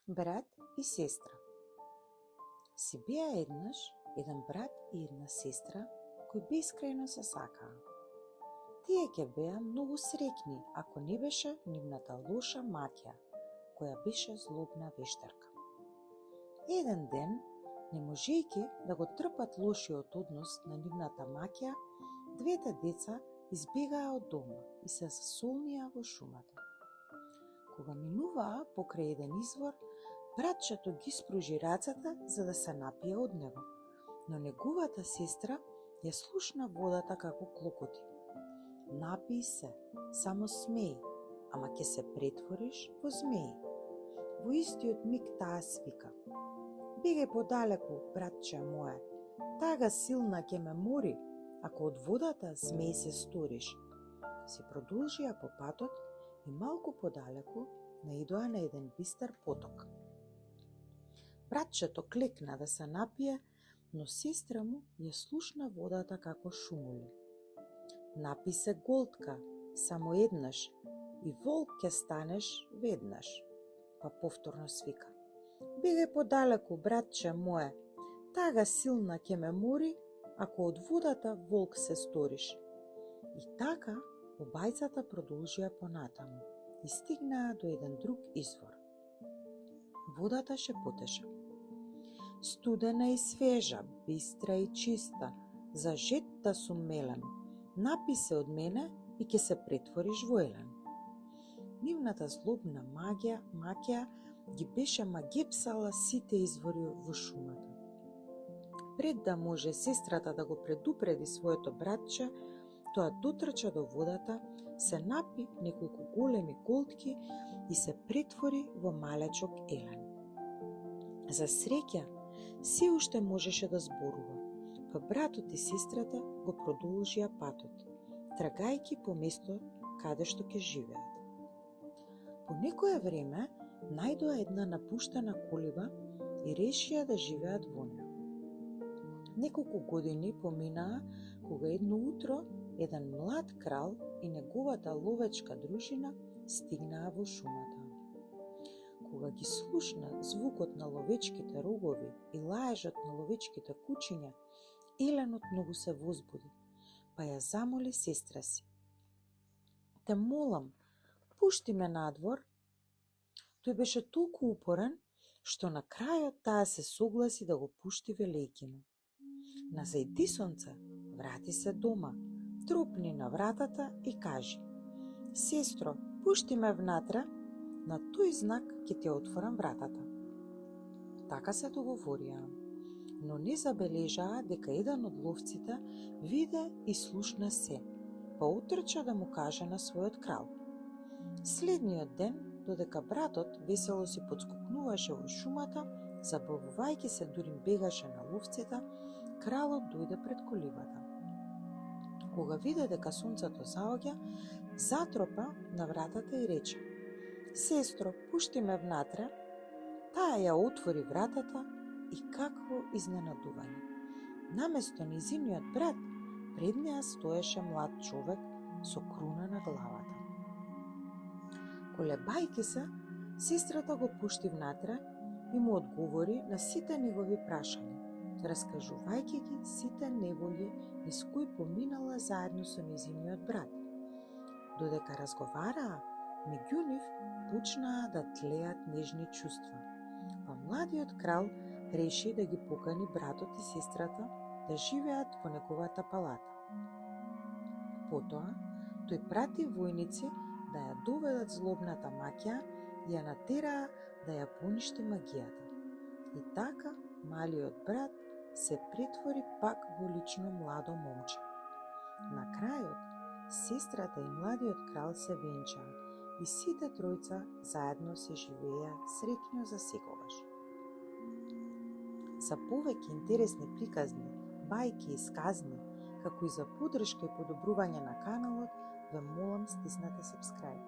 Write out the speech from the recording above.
Брат и сестра. Си беа еднаш еден брат и една сестра кои бескрајно се сакаа. Тие ќе беа многу среќни ако не беше нивната лоша маќа, која беше злобна вештарка. Еден ден, не можејќи да го трпат лошиот однос на нивната маќа, двете деца избегаа од дома и се засолнија во шумата. Кога минуваа покрај еден извор, братчето ги спружи рацата за да се напие од него, но неговата сестра ја слушна водата како клокоти. Напии се, само смеи, ама ќе се претвориш во змеи. Во истиот миг таа свика: бегај подалеку, братче мое, тага силна ќе ме мори, ако од водата змеј се сториш. Си продолжија по патот и малку подалеку наидоа на еден бистар поток. Братчето клекна да се напие, но сестра му ја слушна водата како шумули. Напи се голтка, само еднаш, и волк ќе станеш веднаш. Па повторно свика: бегај подалеку, братче мое, тага силна ќе ме мори, ако од водата волк се сториш. И така, обајцата продолжија понатаму и стигнаа до еден друг извор. Водата шепотеше: студена и свежа, бистра и чиста, за жетта сум мелен, напи се од мене и ќе се претвориш во елен. Нивната злобна маќа ги беше магепсала сите извори во шумата. Пред да може сестрата да го предупреди своето братче, тоа дотрча до водата, се напи неколку големи голтки и се претвори во малечок елен. За среќа, се уште можеше да зборува, па братот и сестрата го продолжија патот, трагајќи по место каде што ќе живеат. По некое време најдоа една напуштена колиба и решија да живеат во неа. Неколку години поминаа кога едно утро еден млад крал и неговата ловечка дружина стигнаа во шумата. Кога ги слушна звукот на ловечките рогови и лаежот на ловечките кучиња, еленот многу се возбуди, па ја замоли сестра си: те молам, пушти ме надвор. Тој беше толку упорен, што на крајот таа се согласи да го пушти велејќи му. На зајдисонце врати се дома, тропни на вратата и кажи: сестро, пушти ме внатре, на тој знак ќе ти отворам вратата. Така се договорија, но не забележаа дека еден од ловците виде и слушна се, па утрча да му каже на својот крал. Следниот ден, додека братот весело си подскокнуваше во шумата, забавувајќи се дури бегаше на ловците, кралот дојде пред колибата. Кога виде дека сонцето заоѓа, затропа на вратата и рече: сестро, пушти ме внатре. Таа ја отвори вратата и какво изненадување! Наместо низиниот брат, пред неа стоеше млад човек со круна на главата. Колебајќи се, сестрата го пушти внатре и му одговори на сите негови прашања, раскажувајќи ги сите неволји низ кои поминала заедно со низиниот брат. Додека разговараа, меѓу нив почнаа да тлеат нежни чувства, па младиот крал реши да ги покани братот и сестрата да живеат во неговата палата. Потоа, тој прати војници да ја доведат злобната маќа и ја натераа да ја поништи магијата. И така, малиот брат се претвори пак во лично младо момче. На крајот, сестрата и младиот крал се венчаа и сите тројца заедно се живееа среќно за секогаш. За повеќе интересни приказни, бајки и сказни, како и за поддршка и подобрување на каналот, ве молам стиснете subscribe.